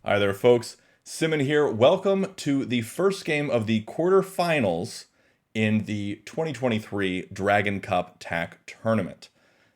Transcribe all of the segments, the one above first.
Hi there, folks. Simon here. Welcome to the first game of the quarterfinals in the 2023 Dragon Cup TAC tournament.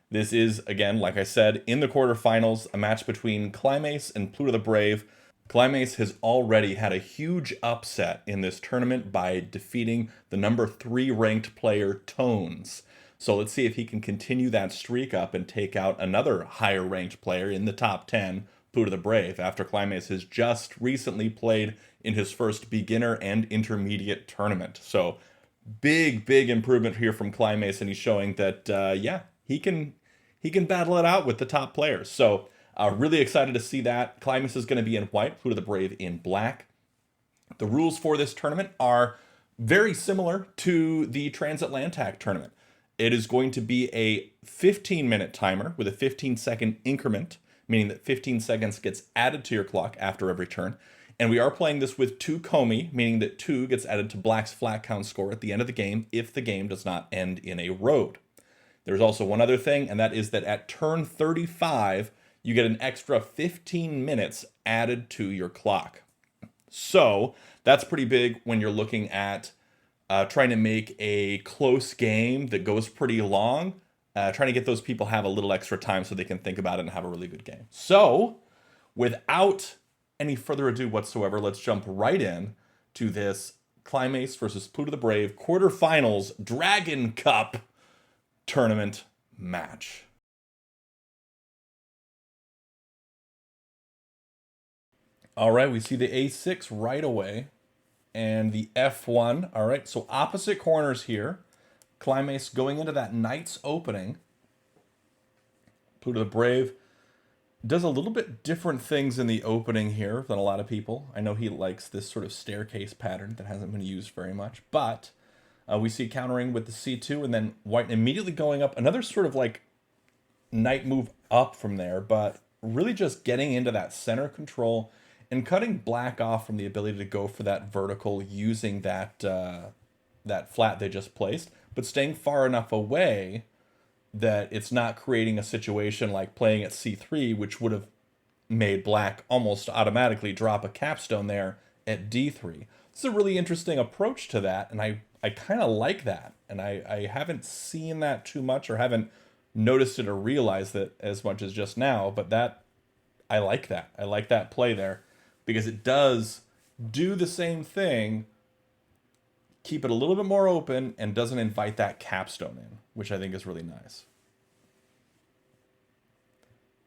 This is, again, like I said, in the quarterfinals, a match between Klimace and PlutoTheBrave. Klimace has already had a huge upset in this tournament by defeating the number 3 ranked player Tones. So let's see if he can continue that streak up and take out another higher ranked player in the top 10, PlutoTheBrave, after Klimace has just recently played in his first beginner and intermediate tournament. So big improvement here from Klimace, and he's showing that yeah, he can battle it out with the top players. So really excited to see that. Klimace is going to be in white, PlutoTheBrave in black. The rules for this tournament are very similar to the Transatlantic tournament. It is going to be a 15-minute timer with a 15-second increment, meaning that 15 seconds gets added to your clock after every turn. And we are playing this with 2 komi, meaning that 2 gets added to black's flat count score at the end of the game if the game does not end in a road. There's also one other thing, and that is that at turn 35, you get an extra 15 minutes added to your clock. So that's pretty big when you're looking at trying to make a close game that goes pretty long, trying to get those people have a little extra time so they can think about it and have a really good game. So without any further ado whatsoever, let's jump right in to this Klimace versus PlutoTheBrave quarterfinals Dragon Cup tournament match. All right, we see the A6 right away and the F1. All right, so opposite corners here. Klimace going into that knight's opening. PlutoTheBrave does a little bit different things in the opening here than a lot of people. I know he likes this sort of staircase pattern that hasn't been used very much, but we see countering with the C2 and then white immediately going up. Another sort of like knight move up from there, but really just getting into that center control and cutting black off from the ability to go for that vertical using that that flat they just placed, but staying far enough away that it's not creating a situation like playing at C3, which would have made black almost automatically drop a capstone there at D3. It's a really interesting approach to that, and I kind of like that. And I haven't seen that too much or haven't noticed it or realized it as much as just now, but that I like that. I like that play there because it does do the same thing, keep it a little bit more open, and doesn't invite that capstone in, which I think is really nice.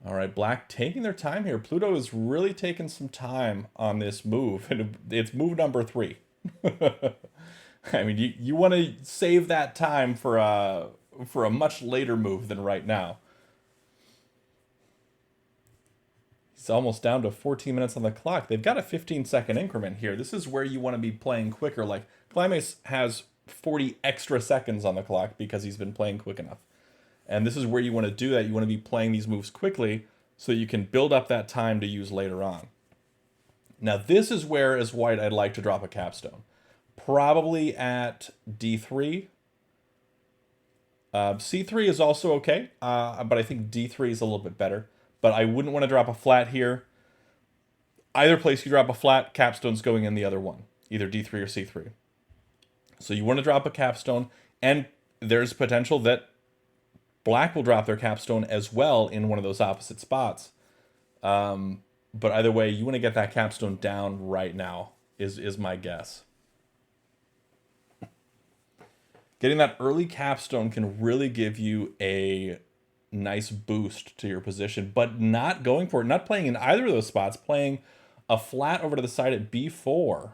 All right, black taking their time here. Pluto is really taking some time on this move, and it's move number 3. I mean, you want to save that time for a much later move than right now. He's almost down to 14 minutes on the clock. They've got a 15-second increment here. This is where you want to be playing quicker. Like, Klimace has 40 extra seconds on the clock because he's been playing quick enough. And this is where you want to do that. You want to be playing these moves quickly so you can build up that time to use later on. Now, this is where, as white, I'd like to drop a capstone. Probably at D3. C3 is also okay, but I think D3 is a little bit better. But I wouldn't want to drop a flat here. Either place you drop a flat, capstone's going in the other one, either D3 or C3. So you want to drop a capstone, and there's potential that black will drop their capstone as well in one of those opposite spots. But either way, you want to get that capstone down right now, is my guess. Getting that early capstone can really give you a nice boost to your position, but not going for it, not playing in either of those spots, playing a flat over to the side at B4.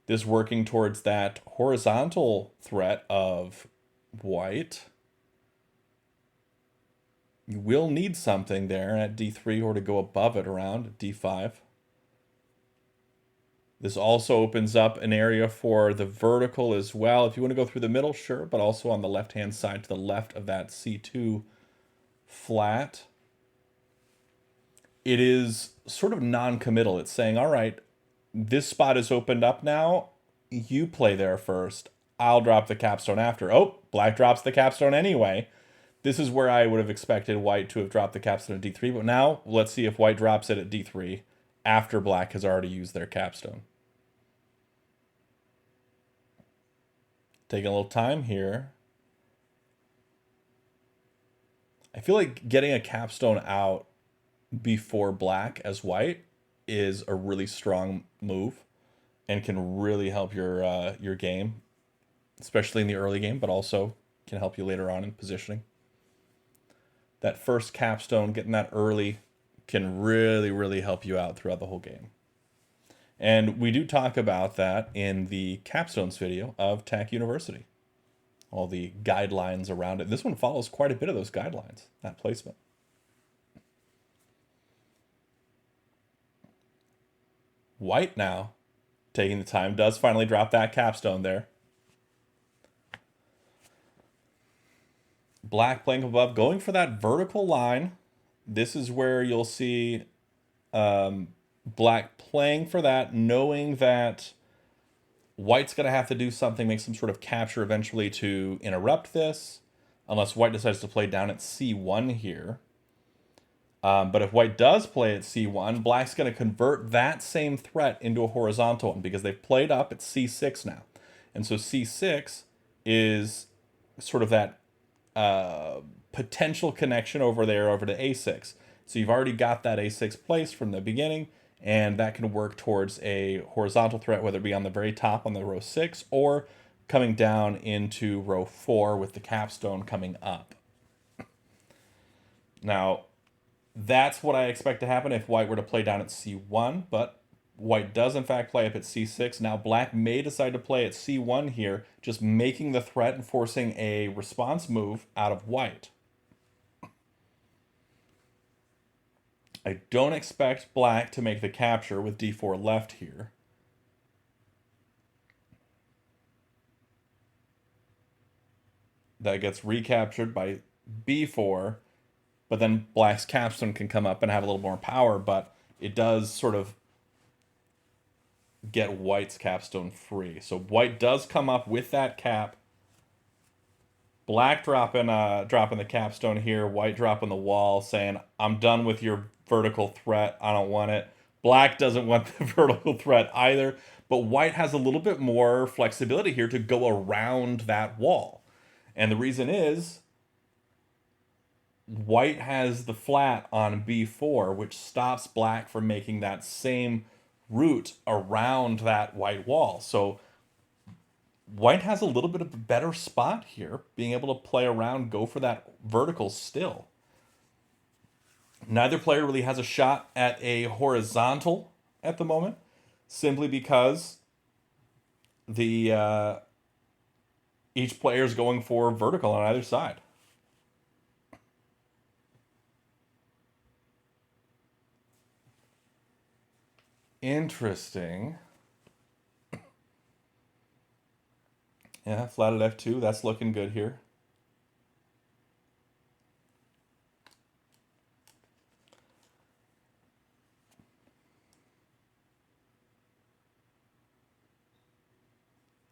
This working towards that horizontal threat of white. You will need something there at D3 or to go above it around D5. This also opens up an area for the vertical as well. If you want to go through the middle, sure, but also on the left-hand side to the left of that C2 flat. It is sort of non-committal. It's saying, all right, this spot is opened up now. You play there first. I'll drop the capstone after. Oh, black drops the capstone anyway. This is where I would have expected white to have dropped the capstone at d3, but now let's see if white drops it at d3 after black has already used their capstone. Taking a little time here. I feel like getting a capstone out before black as white is a really strong move and can really help your game, especially in the early game, but also can help you later on in positioning. That first capstone, getting that early, can really, really help you out throughout the whole game. And we do talk about that in the capstones video of TAC University. All the guidelines around it. This one follows quite a bit of those guidelines, that placement. White now, taking the time, does finally drop that capstone there. Black playing above, going for that vertical line. This is where you'll see black playing for that, knowing that white's going to have to do something, make some sort of capture eventually to interrupt this, unless white decides to play down at c1 here. But if white does play at c1, black's going to convert that same threat into a horizontal one because they've played up at c6 now. And so c6 is sort of that potential connection over there over to a6. So you've already got that a6 place from the beginning, and that can work towards a horizontal threat, whether it be on the very top on the row 6 or coming down into row 4 with the capstone coming up. Now, that's what I expect to happen if white were to play down at c1, but white does in fact play up at c6. Now black may decide to play at c1 here, just making the threat and forcing a response move out of white. I don't expect black to make the capture with d4 left here. That gets recaptured by b4, but then black's capstone can come up and have a little more power, but it does sort of get white's capstone free. So white does come up with that cap. Black dropping the capstone here. White dropping the wall, saying, I'm done with your vertical threat. I don't want it. Black doesn't want the vertical threat either. But white has a little bit more flexibility here to go around that wall. And the reason is white has the flat on b4, which stops black from making that same route around that white wall. So white has a little bit of a better spot here, being able to play around, go for that vertical still. Neither player really has a shot at a horizontal at the moment, simply because the each player is going for vertical on either side. Interesting. Yeah, flat at f2. That's looking good here.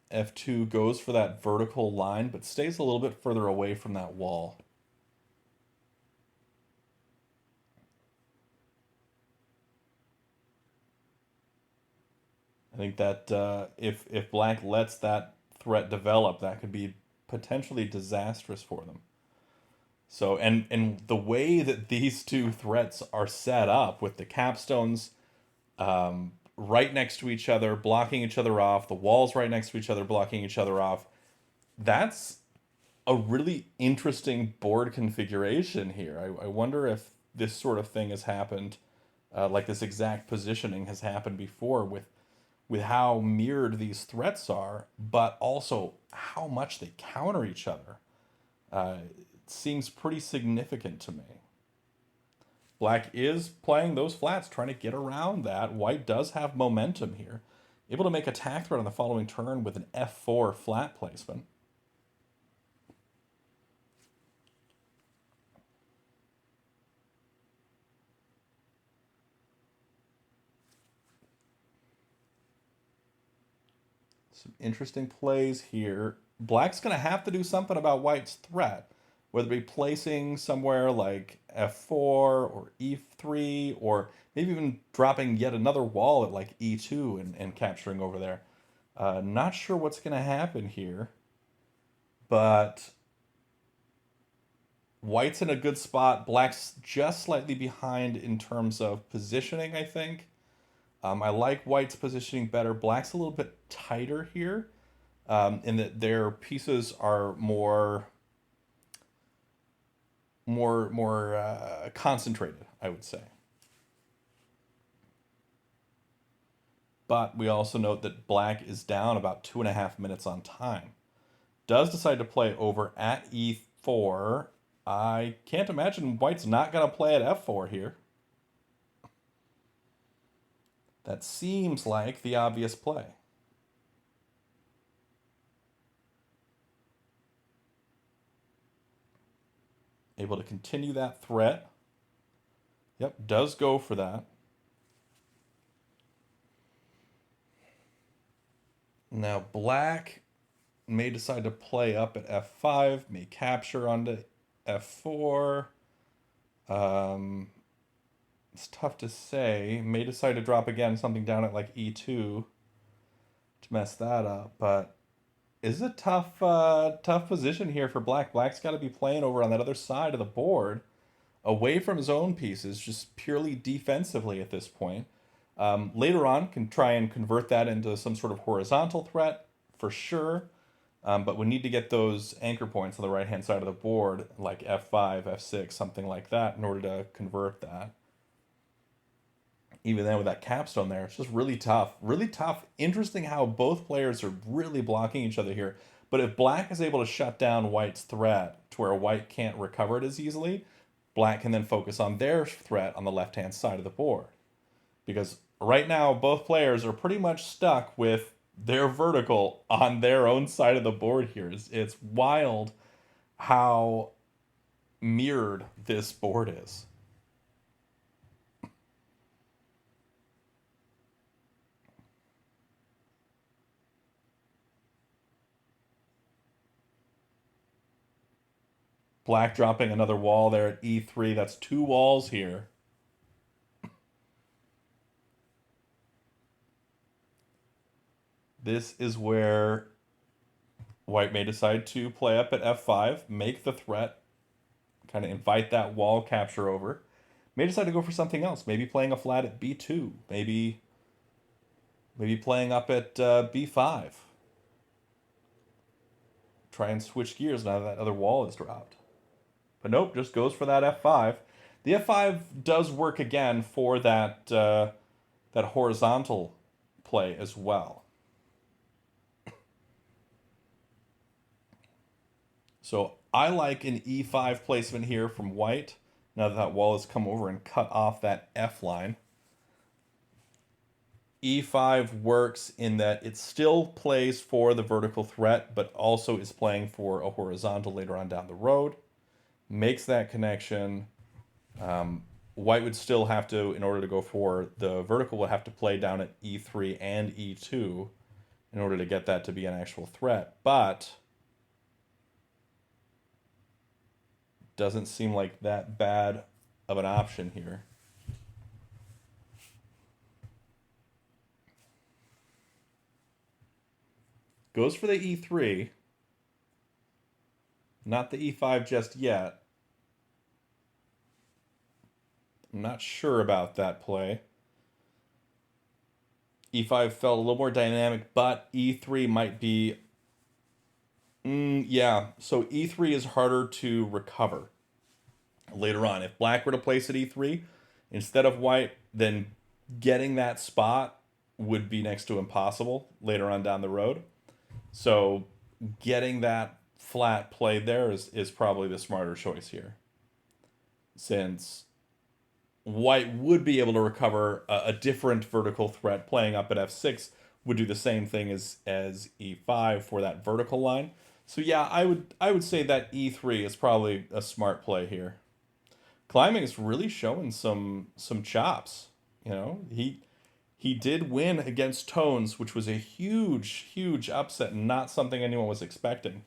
f2 goes for that vertical line, but stays a little bit further away from that wall. I think that if black lets that threat develop, that could be potentially disastrous for them. So, and the way that these two threats are set up with the capstones right next to each other, blocking each other off, the walls right next to each other, blocking each other off, that's a really interesting board configuration here. I wonder if this sort of thing has happened, like this exact positioning has happened before with how mirrored these threats are, but also how much they counter each other. It seems pretty significant to me. Black is playing those flats, trying to get around that. White does have momentum here. Able to make attack threat on the following turn with an f4 flat placement. Some interesting plays here. Black's going to have to do something about white's threat, whether it be placing somewhere like f4 or e3, or maybe even dropping yet another wall at like e2 and capturing over there. Not sure what's going to happen here, but white's in a good spot. Black's just slightly behind in terms of positioning, I think. I like white's positioning better. Black's a little bit tighter here, in that their pieces are more concentrated, I would say. But we also note that black is down about 2.5 minutes on time. Does decide to play over at e4. I can't imagine white's not going to play at f4 here. That seems like the obvious play. Able to continue that threat. Yep, does go for that. Now black may decide to play up at f5, may capture onto f4. It's tough to say. May decide to drop again something down at like e2 to mess that up, but is a tough position here for black. Black's got to be playing over on that other side of the board, away from his own pieces, just purely defensively at this point. Later on, can try and convert that into some sort of horizontal threat for sure, but we need to get those anchor points on the right hand side of the board, like f5, f6, something like that, in order to convert that. Even then, with that capstone there, it's just really tough. Really tough. Interesting how both players are really blocking each other here. But if black is able to shut down white's threat to where white can't recover it as easily, black can then focus on their threat on the left-hand side of the board. Because right now, both players are pretty much stuck with their vertical on their own side of the board here. It's wild how mirrored this board is. Black dropping another wall there at e3. That's two walls here. This is where white may decide to play up at f5, make the threat, kind of invite that wall capture over. May decide to go for something else. Maybe playing a flat at b2. Maybe playing up at b5. Try and switch gears now that other wall is dropped. But nope, just goes for that f5. The f5 does work again for that that horizontal play as well. So I like an e5 placement here from white, now that that wall has come over and cut off that f line. e5 works in that it still plays for the vertical threat, but also is playing for a horizontal later on down the road. Makes that connection. White would still have to, in order to go for the vertical, would have to play down at e3 and e2 in order to get that to be an actual threat. But doesn't seem like that bad of an option here. Goes for the e3. Not the e5 just yet. I'm not sure about that play. e5 felt a little more dynamic, but e3 might be... yeah, so e3 is harder to recover later on. If black were to place at e3 instead of white, then getting that spot would be next to impossible later on down the road. So getting that flat played there is probably the smarter choice here, since white would be able to recover a different vertical threat. Playing up at f6 would do the same thing as e5 for that vertical line. So yeah, I would say that e3 is probably a smart play here. Climbing is really showing some chops. You know, he did win against Tones, which was a huge upset and not something anyone was expecting.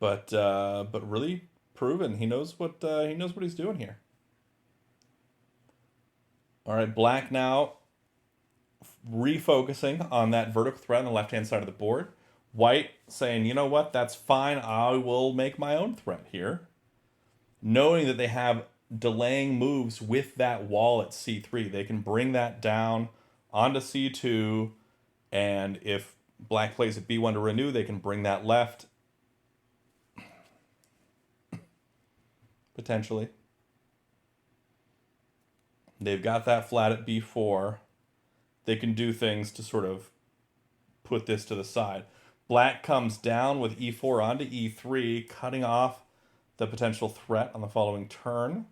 but really proven. He knows what he's doing here. All right, black now refocusing on that vertical threat on the left hand side of the board. White saying, you know what, that's fine. I will make my own threat here, knowing that they have delaying moves with that wall at c3. They can bring that down onto c2, and if black plays at b1 to renew, they can bring that left potentially. They've got that flat at b4. They can do things to sort of put this to the side. Black comes down with e4 onto e3, cutting off the potential threat on the following turn.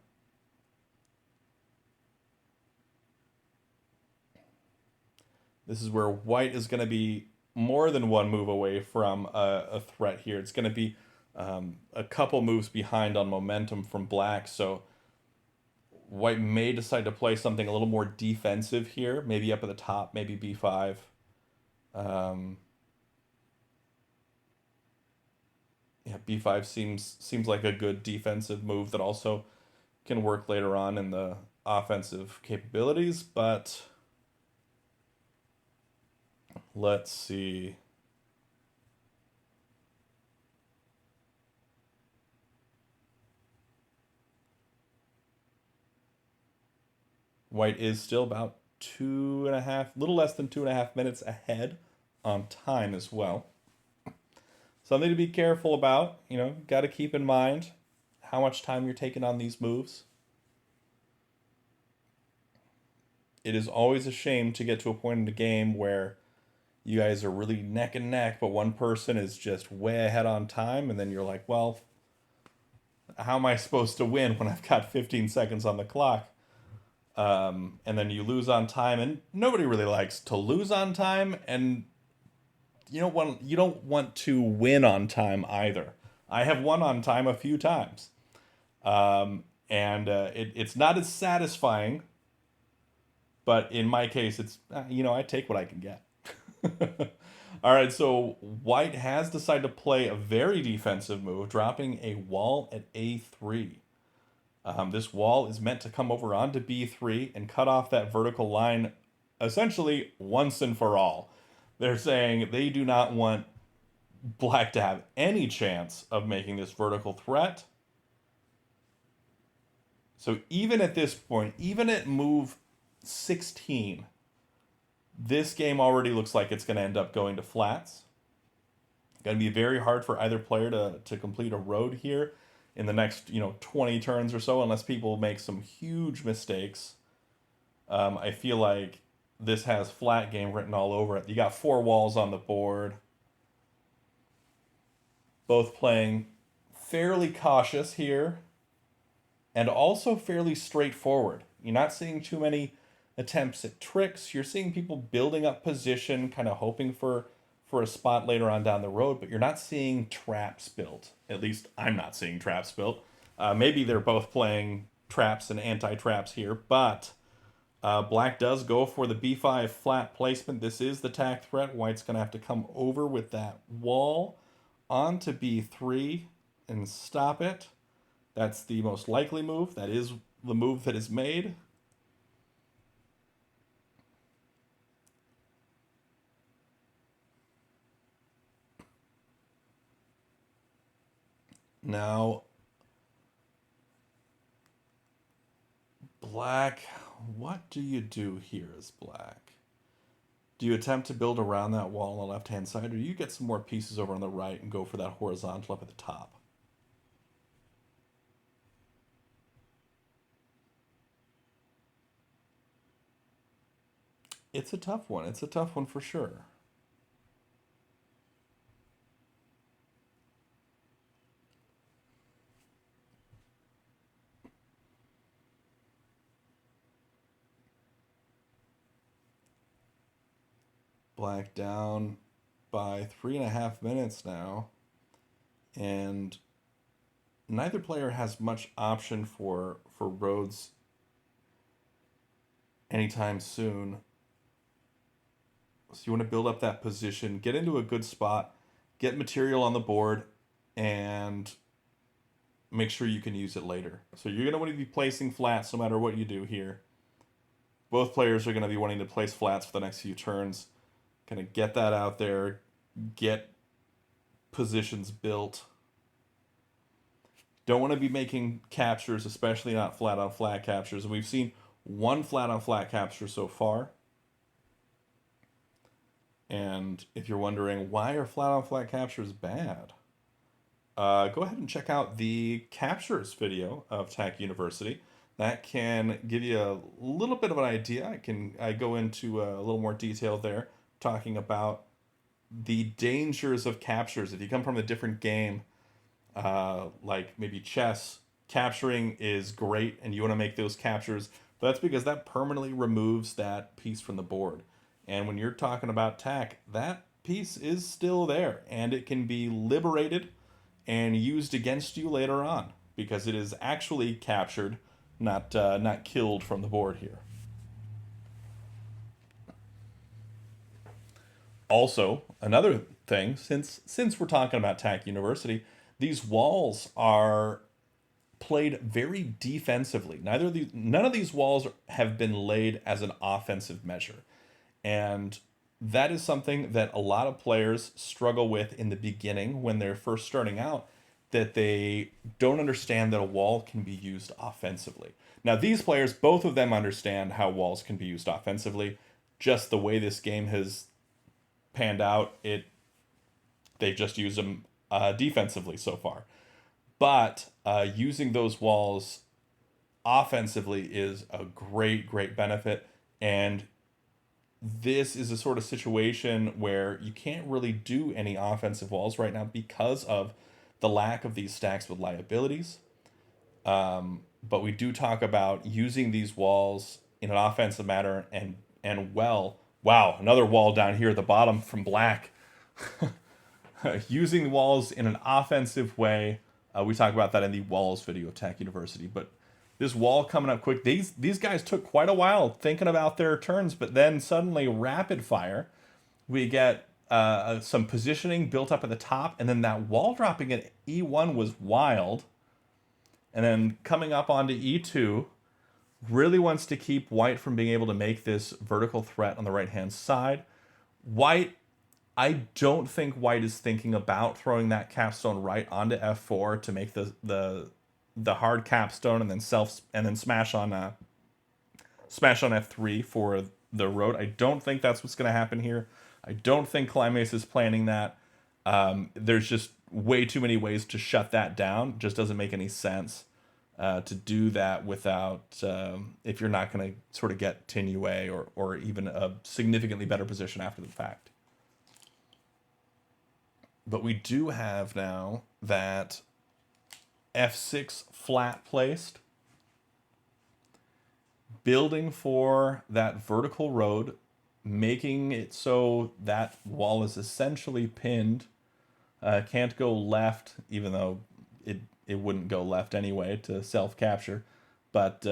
This is where white is going to be more than one move away from a threat here. It's going to be a couple moves behind on momentum from black, so white may decide to play something a little more defensive here, maybe up at the top, maybe b5. Yeah, b5 seems like a good defensive move that also can work later on in the offensive capabilities, but let's see. White is still about 2.5, little less than 2.5 minutes ahead on time as well. Something to be careful about, got to keep in mind how much time you're taking on these moves. It is always a shame to get to a point in the game where you guys are really neck and neck, but one person is just way ahead on time, and then you're like, well, how am I supposed to win when I've got 15 seconds on the clock? And then you lose on time, and nobody really likes to lose on time, and you don't want to win on time either. I have won on time a few times, and it's not as satisfying. But in my case, it's I take what I can get. All right, so white has decided to play a very defensive move, dropping a wall at a3. This wall is meant to come over onto b3 and cut off that vertical line essentially once and for all. They're saying they do not want black to have any chance of making this vertical threat. So even at this point, even at move 16, this game already looks like it's going to end up going to flats. Going to be very hard for either player to complete a road here in the next 20 turns or so, unless people make some huge mistakes. I feel like this has flat game written all over it. You got 4 walls on the board, both playing fairly cautious here and also fairly straightforward. You're not seeing too many attempts at tricks. You're seeing people building up position, kind of hoping for a spot later on down the road, but you're not seeing traps built. At least I'm not seeing traps built. Maybe they're both playing traps and anti-traps here, but black does go for the b5 flat placement. This is the tack threat. White's going to have to come over with that wall onto b3 and stop it. That's the most likely move. That is the move that is made. Now, black, what do you do here as black? Do you attempt to build around that wall on the left-hand side, or do you get some more pieces over on the right and go for that horizontal up at the top? It's a tough one. It's a tough one for sure. Black down by 3.5 minutes now, and neither player has much option for roads anytime soon. So you want to build up that position, get into a good spot, get material on the board, and make sure you can use it later. So you're going to want to be placing flats no matter what you do here. Both players are going to be wanting to place flats for the next few turns. Kind of get that out there, get positions built. Don't want to be making captures, especially not flat-on-flat captures. And we've seen one flat-on-flat capture so far. And if you're wondering, why are flat-on-flat captures bad? Go ahead and check out the captures video of TAC University. That can give you a little bit of an idea. I go into a little more detail there, talking about the dangers of captures. If you come from a different game, like maybe chess, capturing is great and you want to make those captures, but that's because that permanently removes that piece from the board. And when you're talking about TAC, that piece is still there and it can be liberated and used against you later on because it is actually captured, not killed from the board here. Also, another thing, since we're talking about TAC University, these walls are played very defensively. None of these walls have been laid as an offensive measure. And that is something that a lot of players struggle with in the beginning when they're first starting out, that they don't understand that a wall can be used offensively. Now, these players, both of them understand how walls can be used offensively. Just the way this game has panned out, they just use them defensively so far. But using those walls offensively is a great benefit. And this is a sort of situation where you can't really do any offensive walls right now because of the lack of these stacks with liabilities. But we do talk about using these walls in an offensive manner and well. Wow, another wall down here at the bottom from black. Using the walls in an offensive way. We talk about that in the walls video of TAC University. But this wall coming up quick. These guys took quite a while thinking about their turns, but then suddenly rapid fire. We get some positioning built up at the top, and then that wall dropping at E1 was wild. And then coming up onto E2, really wants to keep white from being able to make this vertical threat on the right-hand side. I don't think white is thinking about throwing that capstone right onto F4 to make the hard capstone and then smash on F3 for the road. I don't think that's what's going to happen here. I don't think Klimace is planning that. There's just way too many ways to shut that down. It just doesn't make any sense to do that without if you're not going to sort of get Tinue or even a significantly better position after the fact. But we do have now that F6 flat placed, building for that vertical road, making it so that wall is essentially pinned. Can't go left, even though it wouldn't go left anyway to self-capture. But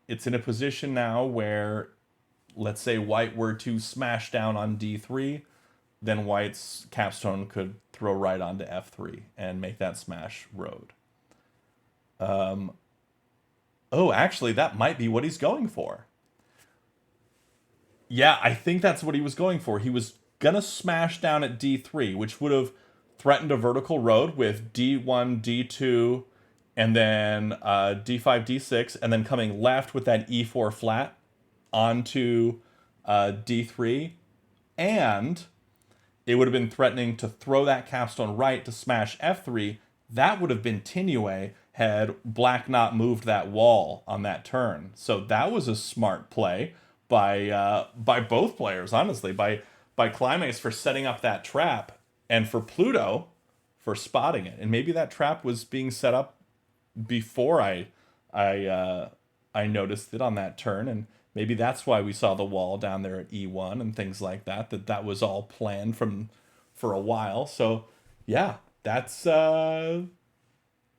it's in a position now where, let's say white were to smash down on D3, then white's capstone could throw right onto F3 and make that smash road. Oh, actually, that might be what he's going for. Yeah, I think that's what he was going for. He was going to smash down at D3, which would have threatened a vertical road with D1, D2, and then D5, D6, and then coming left with that E4 flat onto D3. And it would have been threatening to throw that capstone right to smash F3. That would have been Tinue had black not moved that wall on that turn. So that was a smart play by both players, honestly, by Klimace for setting up that trap and for Pluto for spotting it. And maybe that trap was being set up before I noticed it on that turn, and maybe that's why we saw the wall down there at E1 and things like that. That was all planned for a while. So yeah, that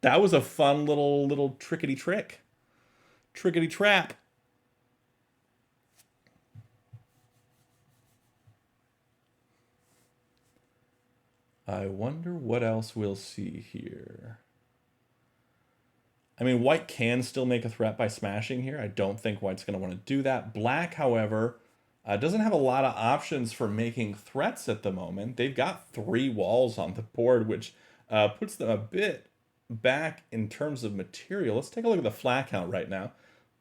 was a fun little trickety trap. I wonder what else we'll see here. I mean, white can still make a threat by smashing here. I don't think white's going to want to do that. Black, however, doesn't have a lot of options for making threats at the moment. They've got 3 walls on the board, which puts them a bit back in terms of material. Let's take a look at the flat count right now.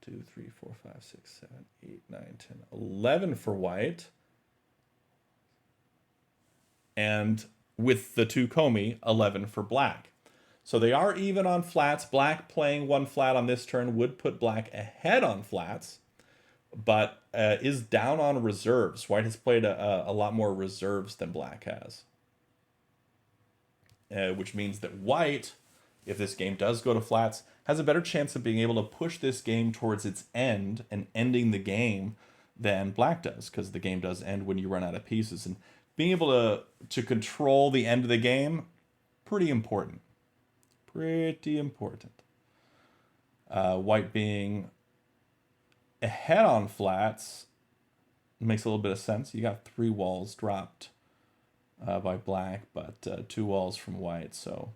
2, 3, 4, 5, 6, 7, 8, 9, 10, 11 for white. And with the 2 komi, 11 for black. So they are even on flats. Black playing 1 flat on this turn would put black ahead on flats, but is down on reserves. White has played a lot more reserves than black has. Which means that white, if this game does go to flats, has a better chance of being able to push this game towards its end and ending the game than black does, because the game does end when you run out of pieces. And being able to control the end of the game, pretty important. Pretty important. White being ahead on flats makes a little bit of sense. You got 3 walls dropped by black, but 2 walls from white. So,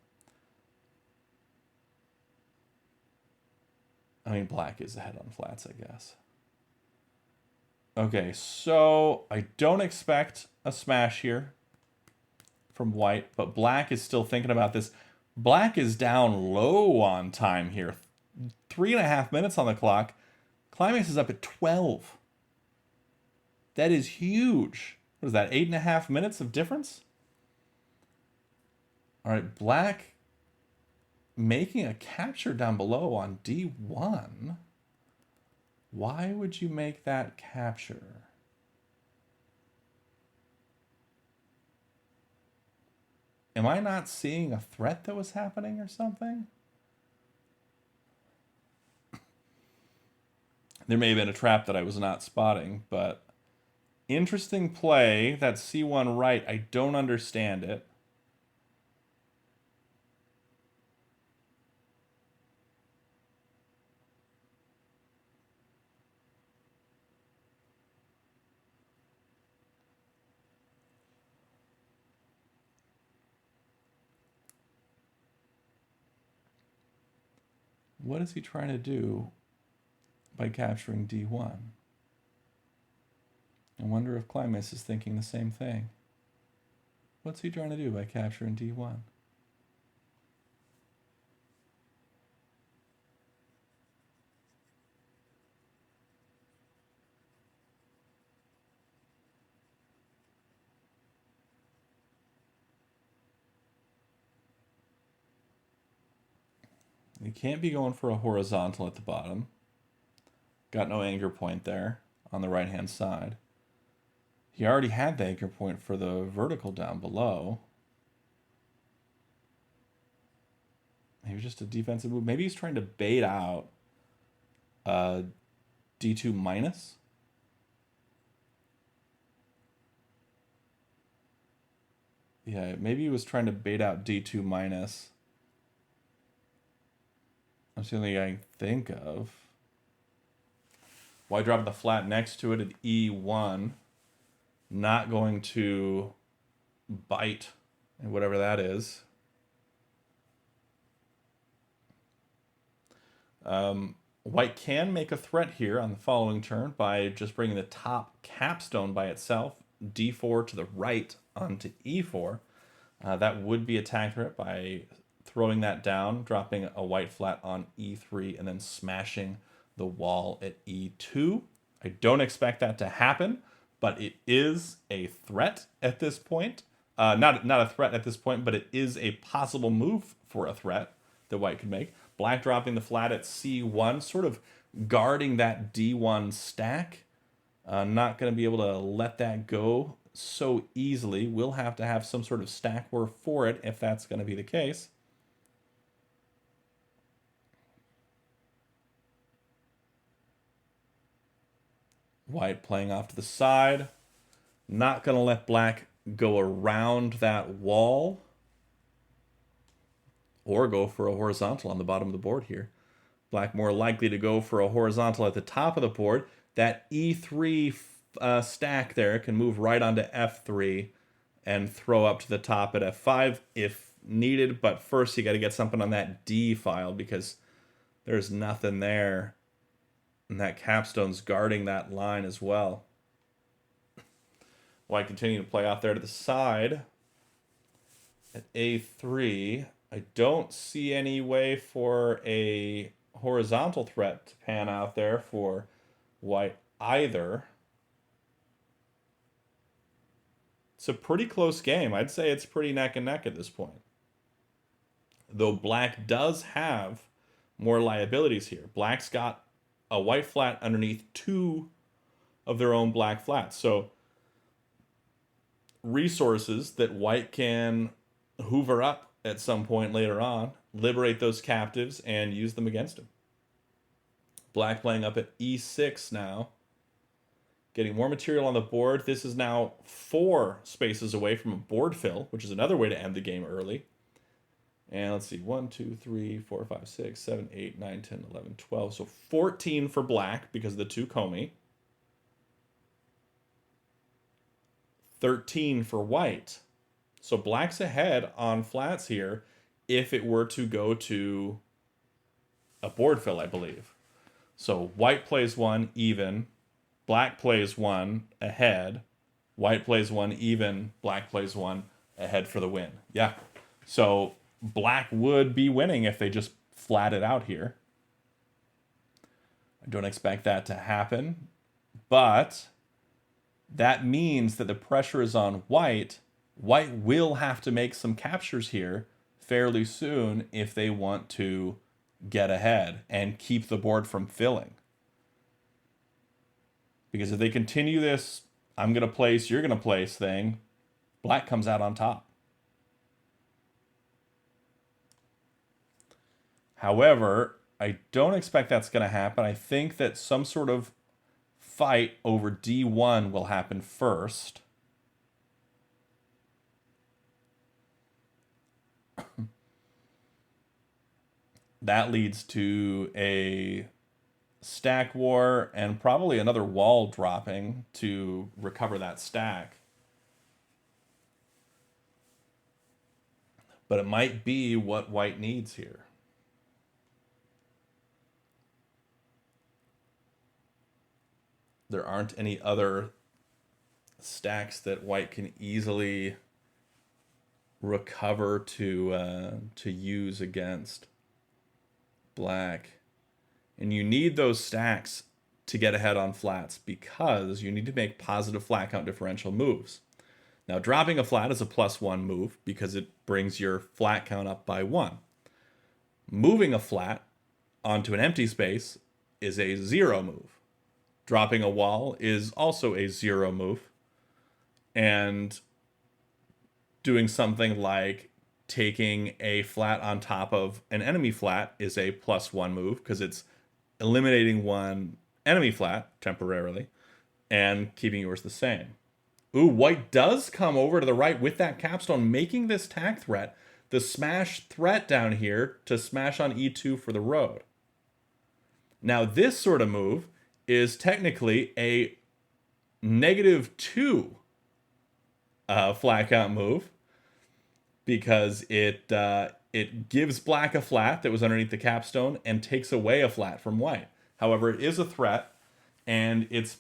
I mean, black is ahead on flats, I guess. Okay, so I don't expect a smash here from white, but black is still thinking about this. Black is down low on time here. 3.5 minutes on the clock. Klimace is up at 12. That is huge. What is that, 8.5 minutes of difference? All right, black making a capture down below on D1. Why would you make that capture? Am I not seeing a threat that was happening or something? There may have been a trap that I was not spotting, but interesting play. That C1 right, I don't understand it. What is he trying to do by capturing D1? I wonder if Klimace is thinking the same thing. What's he trying to do by capturing D1? You can't be going for a horizontal at the bottom. Got no anchor point there on the right-hand side. He already had the anchor point for the vertical down below. Maybe just a defensive move. Maybe he's trying to bait out D2 minus. Yeah, maybe he was trying to bait out D2 minus. That's the only thing I can think of. Why drop the flat next to it at E1? Not going to bite, and whatever that is. White can make a threat here on the following turn by just bringing the top capstone by itself, D4 to the right onto E4. That would be attack threat by throwing that down, dropping a white flat on E3, and then smashing the wall at E2. I don't expect that to happen, but it is a threat at this point. Not a threat at this point, but it is a possible move for a threat that white could make. Black dropping the flat at C1, sort of guarding that D1 stack. Not going to be able to let that go so easily. We'll have to have some sort of stack work for it if that's going to be the case. White playing off to the side. Not going to let black go around that wall or go for a horizontal on the bottom of the board here. Black more likely to go for a horizontal at the top of the board. That E3 stack there can move right onto F3 and throw up to the top at f5 if needed. But first you got to get something on that D file because there's nothing there. And that capstone's guarding that line as well. White continue to play off there to the side. At a3, I don't see any way for a horizontal threat to pan out there for white either. It's a pretty close game. I'd say it's pretty neck and neck at this point. Though black does have more liabilities here. Black's got a white flat underneath 2 of their own black flats. So resources that white can hoover up at some point later on, liberate those captives, and use them against him. Black playing up at e6 now. Getting more material on the board. This is now 4 spaces away from a board fill, which is another way to end the game early. And let's see, 1, 2, 3, 4, 5, 6, 7, 8, 9, 10, 11, 12. So 14 for black because of the 2 komi. 13 for white. So black's ahead on flats here if it were to go to a board fill, I believe. So white plays 1 even, black plays 1 ahead, white plays 1 even, black plays 1 ahead for the win. Yeah. So black would be winning if they just flat it out here. I don't expect that to happen, but that means that the pressure is on white. White will have to make some captures here fairly soon if they want to get ahead and keep the board from filling. Because if they continue this, I'm going to place, you're going to place thing, black comes out on top. However, I don't expect that's going to happen. I think that some sort of fight over D1 will happen first. That leads to a stack war and probably another wall dropping to recover that stack. But it might be what white needs here. There aren't any other stacks that white can easily recover to use against black. And you need those stacks to get ahead on flats because you need to make positive flat count differential moves. Now, dropping a flat is a +1 move because it brings your flat count up by 1. Moving a flat onto an empty space is a 0 move. Dropping a wall is also a 0 move. And doing something like taking a flat on top of an enemy flat is a +1 move because it's eliminating one enemy flat temporarily and keeping yours the same. Ooh, white does come over to the right with that capstone, making this tack threat the smash threat down here to smash on e2 for the road. Now, this sort of move is technically a -2 flat count move because it gives black a flat that was underneath the capstone and takes away a flat from white. However, it is a threat, and it's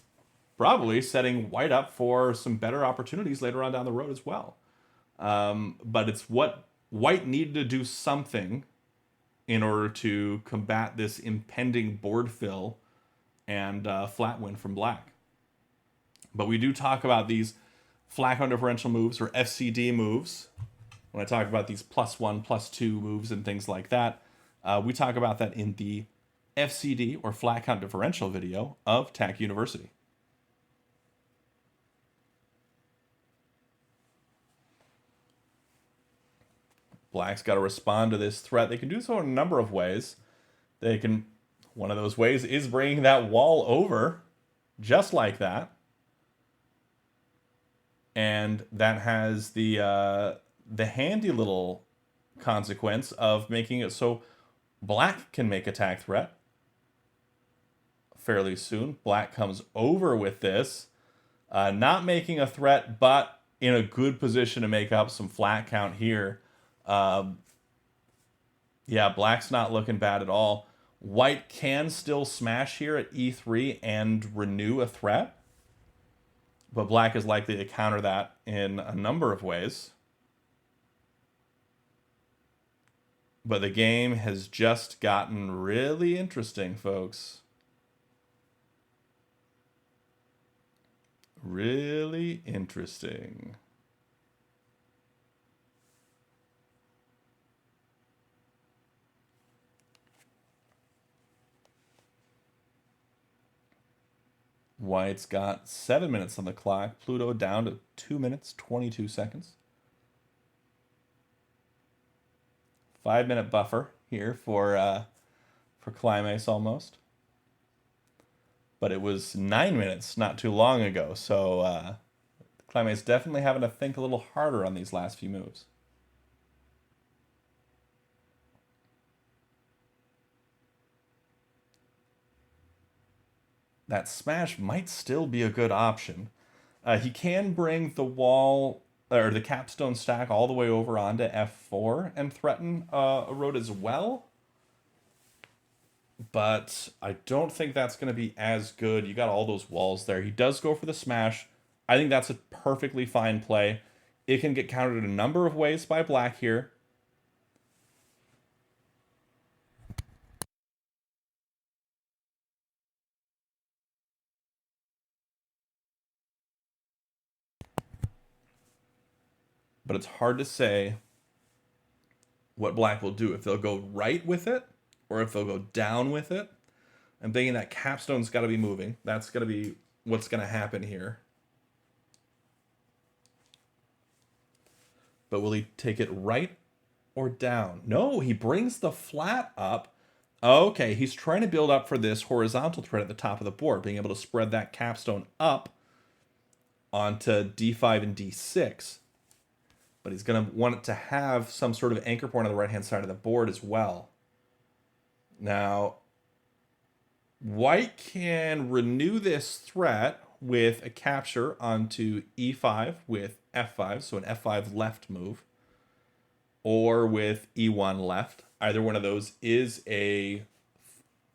probably setting white up for some better opportunities later on down the road as well. But it's what white needed to do something in order to combat this impending board fill and flat win from black. But we do talk about these flat count differential moves, or FCD moves. When I talk about these +1, +2 moves and things like that, we talk about that in the FCD, or flat count differential video of TAC University. Black's got to respond to this threat. They can do so in a number of ways. One of those ways is bringing that wall over, just like that. And that has the handy little consequence of making it so black can make attack threat fairly soon. Black comes over with this, not making a threat, but in a good position to make up some flat count here. Um, yeah, black's not looking bad at all. White can still smash here at e3 and renew a threat, but black is likely to counter that in a number of ways. But the game has just gotten really interesting, folks. Really interesting. White's got 7 minutes on the clock. Pluto down to 2 minutes, 22 seconds. 5 minute buffer here for Klimace almost. But it was 9 minutes not too long ago, so Klimace definitely having to think a little harder on these last few moves. That smash might still be a good option. He can bring the wall or the capstone stack all the way over onto f4 and threaten a road as well. But I don't think that's going to be as good. You got all those walls there. He does go for the smash. I think that's a perfectly fine play. It can get countered a number of ways by black here. But it's hard to say what black will do. If they'll go right with it or if they'll go down with it. I'm thinking that capstone's got to be moving. That's going to be what's going to happen here. But will he take it right or down? No, he brings the flat up. Okay, he's trying to build up for this horizontal thread at the top of the board, being able to spread that capstone up onto d5 and d6. But he's going to want it to have some sort of anchor point on the right-hand side of the board as well. Now, white can renew this threat with a capture onto e5 with f5, so an f5 left move, or with e1 left. Either one of those is a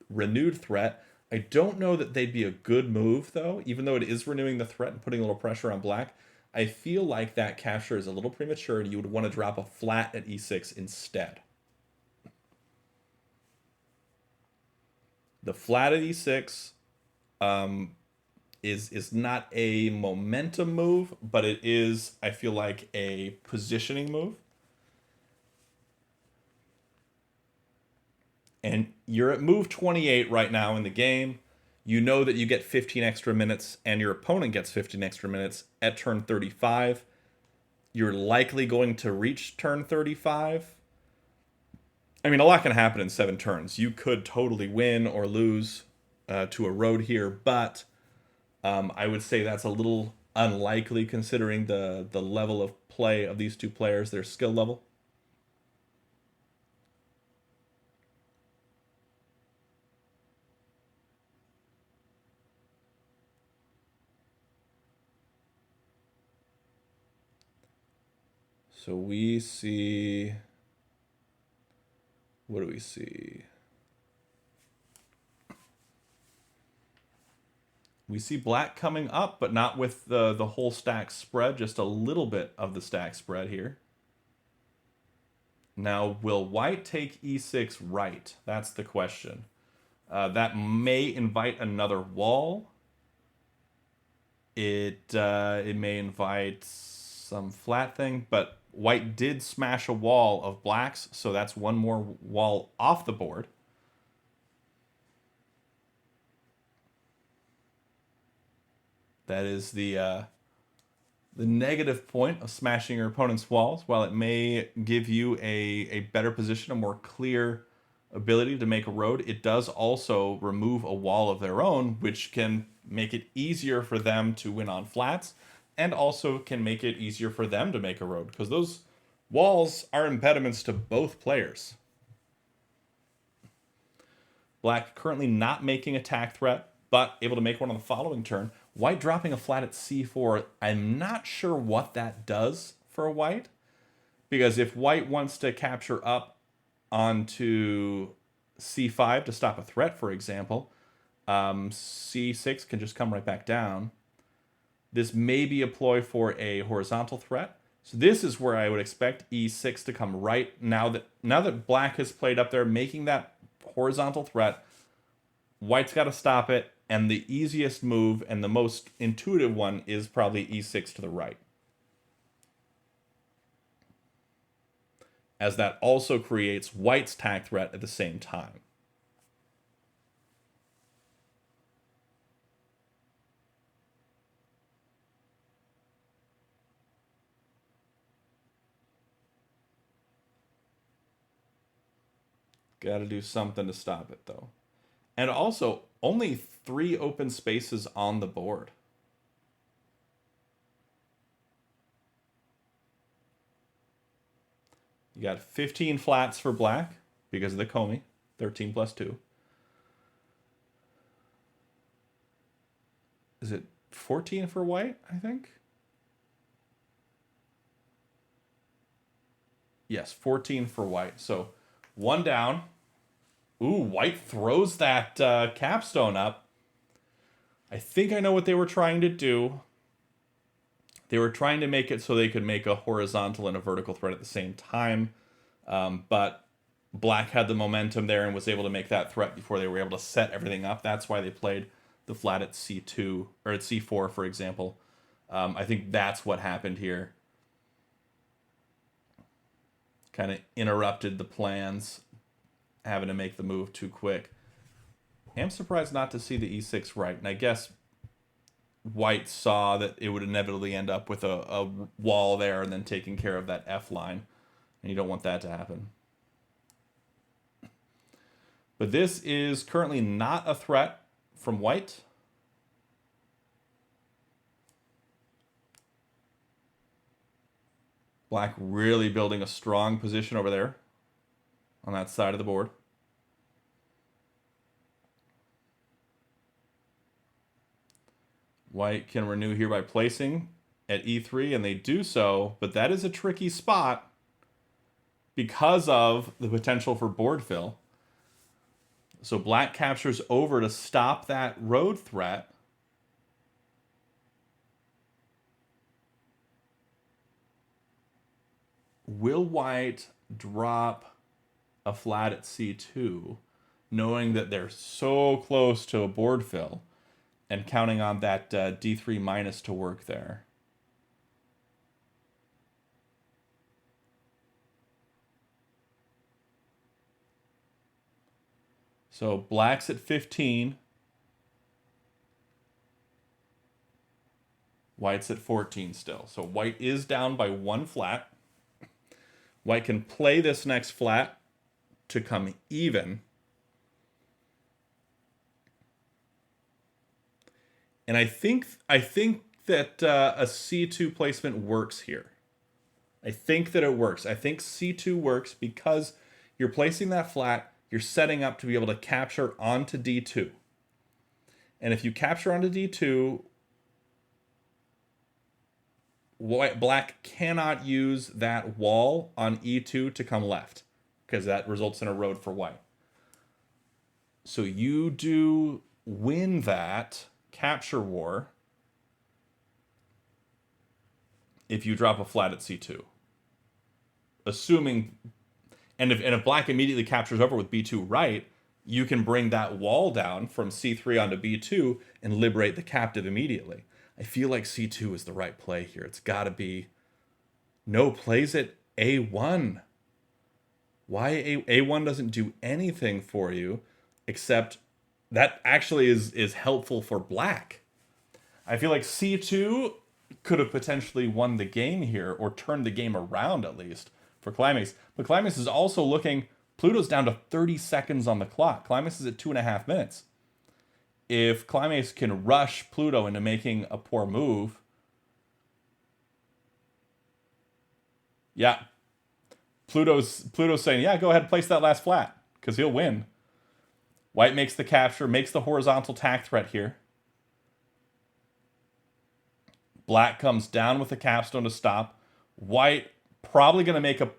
renewed threat. I don't know that they'd be a good move, though, even though it is renewing the threat and putting a little pressure on black. I feel like that capture is a little premature and you would want to drop a flat at e6 instead. The flat at e6 is not a momentum move, but it is, I feel like, a positioning move. And you're at move 28 right now in the game. You know that you get 15 extra minutes and your opponent gets 15 extra minutes at turn 35. You're likely going to reach turn 35. I mean, a lot can happen in 7 turns. You could totally win or lose to a road here, but I would say that's a little unlikely considering the level of play of these two players, their skill level. So we see... What do we see? We see black coming up, but not with the whole stack spread, just a little bit of the stack spread here. Now, will white take e6 right? That's the question. That may invite another wall. It may invite some flat thing, but white did smash a wall of blacks, so that's one more wall off the board. That is the negative point of smashing your opponent's walls. While it may give you a better position, a more clear ability to make a road, it does also remove a wall of their own, which can make it easier for them to win on flats, and also can make it easier for them to make a road, because those walls are impediments to both players. Black currently not making attack threat, but able to make one on the following turn. White dropping a flat at c4, I'm not sure what that does for white. Because if white wants to capture up onto c5 to stop a threat, for example, c6 can just come right back down. This may be a ploy for a horizontal threat. So this is where I would expect e6 to come right now that black has played up there, making that horizontal threat. White's got to stop it, and the easiest move and the most intuitive one is probably e6 to the right, as that also creates white's tack threat at the same time. Got to do something to stop it, though. And also, only 3 open spaces on the board. You got 15 flats for black because of the komi, 13 plus 2. Is it 14 for white, I think? Yes, 14 for white. So 1 down. Ooh, white throws that capstone up. I think I know what they were trying to do. They were trying to make it so they could make a horizontal and a vertical threat at the same time. But black had the momentum there and was able to make that threat before they were able to set everything up. That's why they played the flat at c2, or at c4, for example. I think that's what happened here. Kind of interrupted the plans, having to make the move too quick. I'm surprised not to see the e6 right, and I guess white saw that it would inevitably end up with a wall there and then taking care of that f line, and you don't want that to happen. But this is currently not a threat from white. Black really building a strong position over there on that side of the board. White can renew here by placing at e3, and they do so, but that is a tricky spot because of the potential for board fill. So black captures over to stop that road threat. Will white drop a flat at c2, knowing that they're so close to a board fill, and counting on that d3 minus to work there? So black's at 15. White's at 14 still. So white is down by 1 flat. White can play this next flat to come even. And I think that a c2 placement works here. I think that it works. I think c2 works because you're placing that flat, you're setting up to be able to capture onto d2. And if you capture onto d2, black cannot use that wall on e2 to come left, because that results in a road for white. So you do win that capture war if you drop a flat at c2. Assuming, and if black immediately captures over with b2 right, you can bring that wall down from c3 onto b2 and liberate the captive immediately. I feel like c2 is the right play here. It's got to be. No, plays at a1. Why a1 doesn't do anything for you, except that actually is helpful for black. I feel like c2 could have potentially won the game here, or turned the game around at least for Klimace. But Klimace is also looking. Pluto's down to 30 seconds on the clock. Klimace is at 2.5 minutes. If Klimace can rush Pluto into making a poor move, yeah, Pluto's saying, yeah, go ahead and place that last flat, because he'll win. White makes the capture, makes the horizontal tack threat here. Black comes down with the capstone to stop. White probably going to make a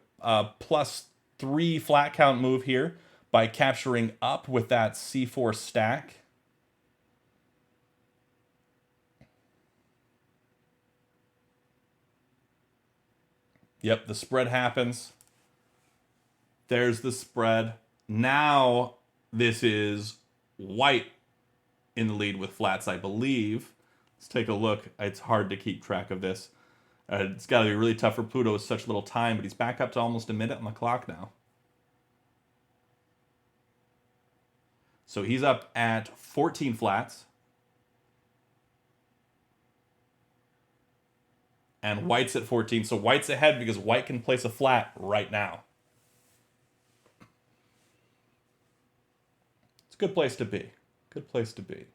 +3 flat count move here by capturing up with that C4 stack. Yep, the spread happens. There's the spread. Now this is white in the lead with flats, I believe. Let's take a look. It's hard to keep track of this. It's got to be really tough for Pluto with such little time, but he's back up to almost a minute on the clock now. So he's up at 14 flats. And white's at 14. So white's ahead because white can place a flat right now. It's a good place to be. Good place to be.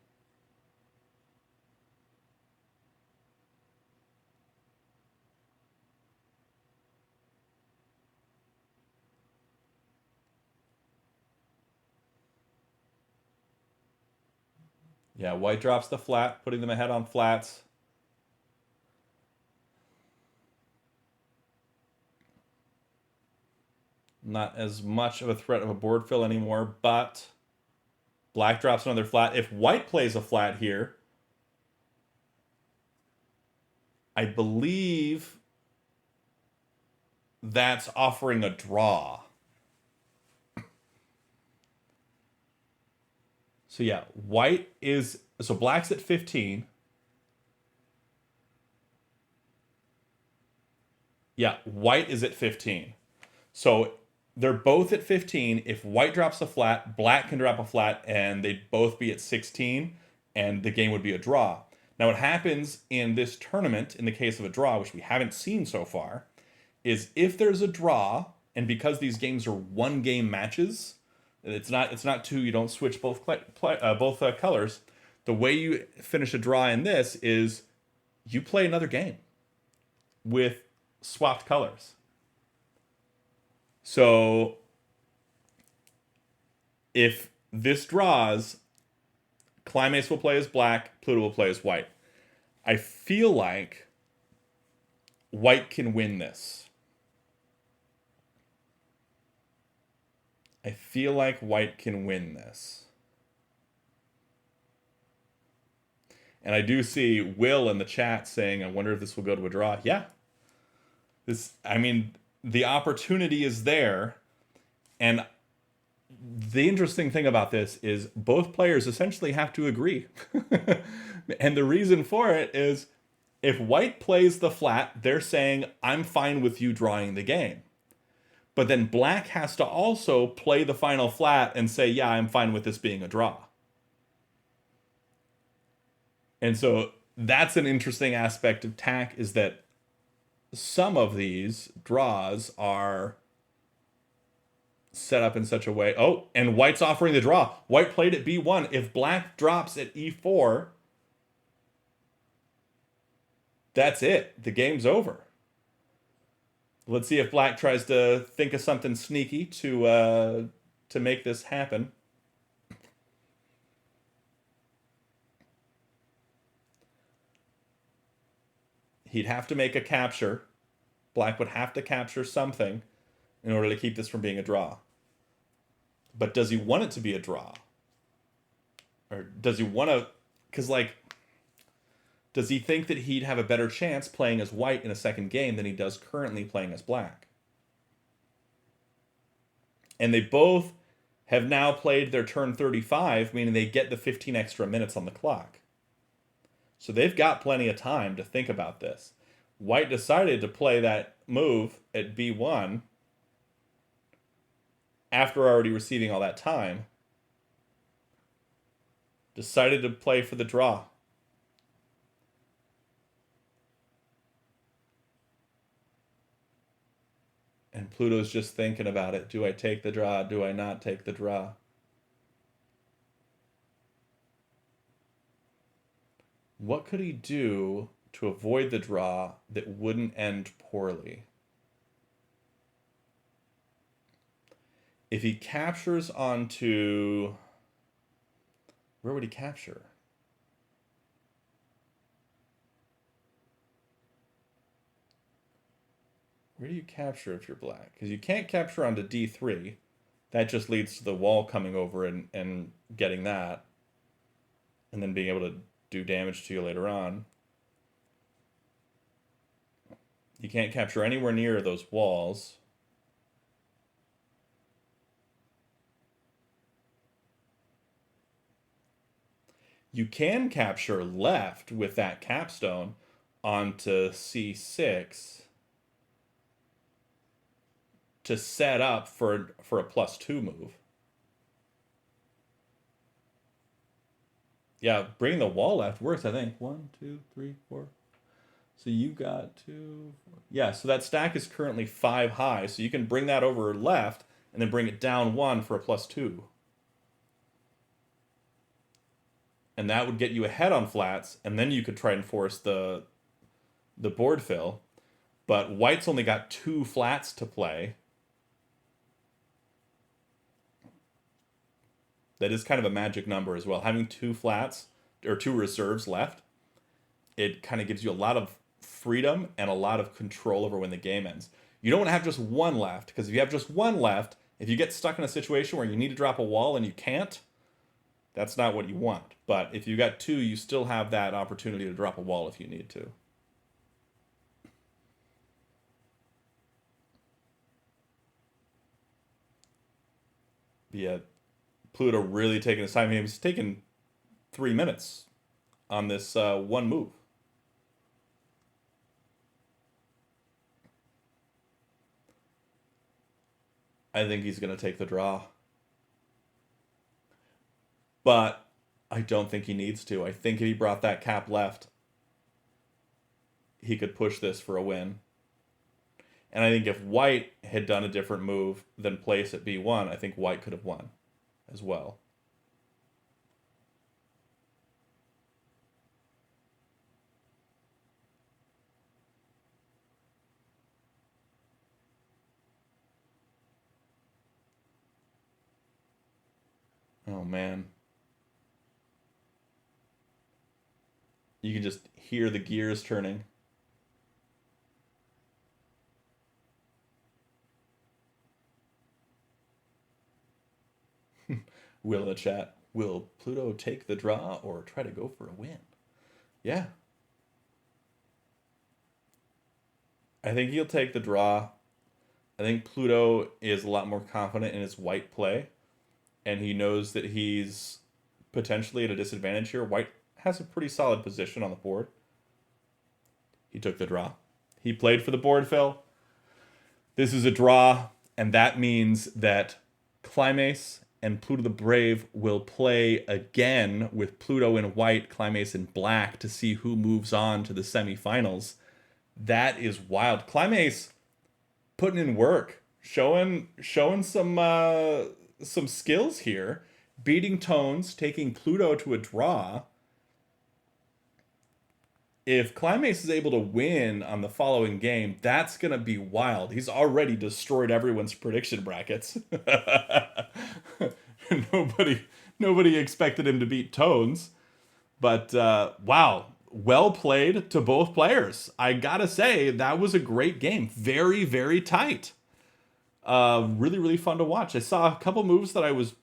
Yeah, white drops the flat, putting them ahead on flats. Not as much of a threat of a board fill anymore, but black drops another flat. If white plays a flat here, I believe that's offering a draw. So yeah, white is... So black's at 15. Yeah, white is at 15. So they're both at 15. If white drops a flat, black can drop a flat, and they'd both be at 16, and the game would be a draw. Now what happens in this tournament, in the case of a draw, which we haven't seen so far, is if there's a draw, and because these games are one-game matches, it's not two, you don't switch both colors. The way you finish a draw in this is you play another game with swapped colors. So if this draws, Klimace will play as black, Pluto will play as white. I feel like white can win this. I feel like white can win this. And I do see Will in the chat saying, I wonder if this will go to a draw. Yeah. I mean, the opportunity is there. And the interesting thing about this is both players essentially have to agree. And the reason for it is if white plays the flat, they're saying, I'm fine with you drawing the game. But then black has to also play the final flat and say, yeah, I'm fine with this being a draw. And so that's an interesting aspect of TAC, is that some of these draws are set up in such a way. Oh, and white's offering the draw. White played at B1. If black drops at E4, that's it. The game's over. Let's see if black tries to think of something sneaky to make this happen. He'd have to make a capture. Black would have to capture something in order to keep this from being a draw. But does he want it to be a draw? Or does he want to... Because, like, does he think that he'd have a better chance playing as white in a second game than he does currently playing as black? And they both have now played their turn 35, meaning they get the 15 extra minutes on the clock. So they've got plenty of time to think about this. White decided to play that move at B1 after already receiving all that time. Decided to play for the draw. And Pluto's just thinking about it. Do I take the draw? Do I not take the draw? What could he do to avoid the draw that wouldn't end poorly? If he captures onto... Where would he capture? Where do you capture if you're black? Because you can't capture onto D3. That just leads to the wall coming over and getting that. And then being able to do damage to you later on. You can't capture anywhere near those walls. You can capture left with that capstone onto C6 to set up for a +2 move. Yeah, bringing the wall left works, I think. 1, 2, 3, 4. So you got 2, 4. Yeah, so that stack is currently 5 high, so you can bring that over left and then bring it down 1 for a +2. And that would get you ahead on flats, and then you could try and force the board fill. But white's only got 2 flats to play. That is kind of a magic number as well. Having 2 flats, or 2 reserves left, it kind of gives you a lot of freedom and a lot of control over when the game ends. You don't want to have just 1 left, because if you have just 1 left, if you get stuck in a situation where you need to drop a wall and you can't, that's not what you want. But if you got 2, you still have that opportunity to drop a wall if you need to. Yeah, Pluto really taking his time. He was taking 3 minutes on this one move. I think he's going to take the draw. But I don't think he needs to. I think if he brought that cap left, he could push this for a win. And I think if white had done a different move than place at B1, I think white could have won as well. Oh, man. You can just hear the gears turning. Will in the chat, will Pluto take the draw or try to go for a win? Yeah. I think he'll take the draw. I think Pluto is a lot more confident in his white play, and he knows that he's potentially at a disadvantage here. White has a pretty solid position on the board. He took the draw. He played for the board fill. This is a draw, and that means that Klimace and PlutoTheBrave will play again with Pluto in white, Klimace in black to see who moves on to the semifinals. That is wild. Klimace putting in work, showing some skills here, beating Tones, taking Pluto to a draw. If Klimace is able to win on the following game, that's going to be wild. He's already destroyed everyone's prediction brackets. Nobody expected him to beat Tones. But, wow, well played to both players. I got to say, that was a great game. Very, very tight. Really, really fun to watch. I saw a couple moves that I was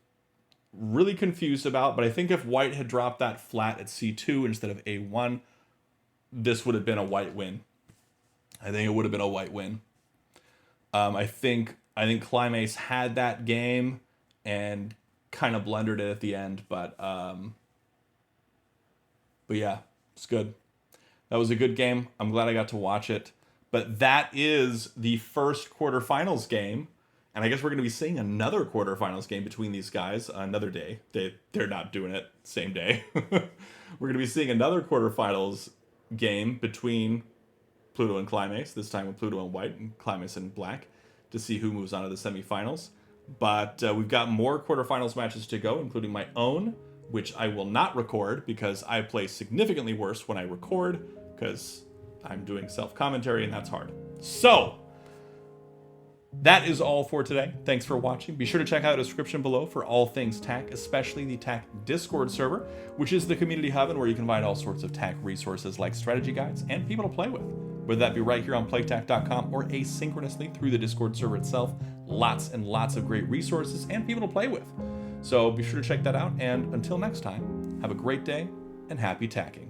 really confused about, but I think if white had dropped that flat at C2 instead of A1, this would have been a white win. I think it would have been a white win. I think Klimace had that game and kind of blundered it at the end, but yeah, it's good. That was a good game. I'm glad I got to watch it. But that is the first quarterfinals game, and I guess we're going to be seeing another quarterfinals game between these guys another day. They're not doing it same day. We're going to be seeing another quarterfinals game between Pluto and Klimace, this time with Pluto in white and Klimace in black, to see who moves on to the semifinals. But we've got more quarterfinals matches to go, including my own, which I will not record because I play significantly worse when I record, because I'm doing self-commentary and that's hard. So, that is all for today. Thanks for watching. Be sure to check out the description below for all things TAC, especially the TAC Discord server, which is the community hub and where you can find all sorts of TAC resources like strategy guides and people to play with. whether that be right here on playtac.com or asynchronously through the Discord server itself. Lots and lots of great resources and people to play with. So be sure to check that out, and until next time, have a great day and happy tacking.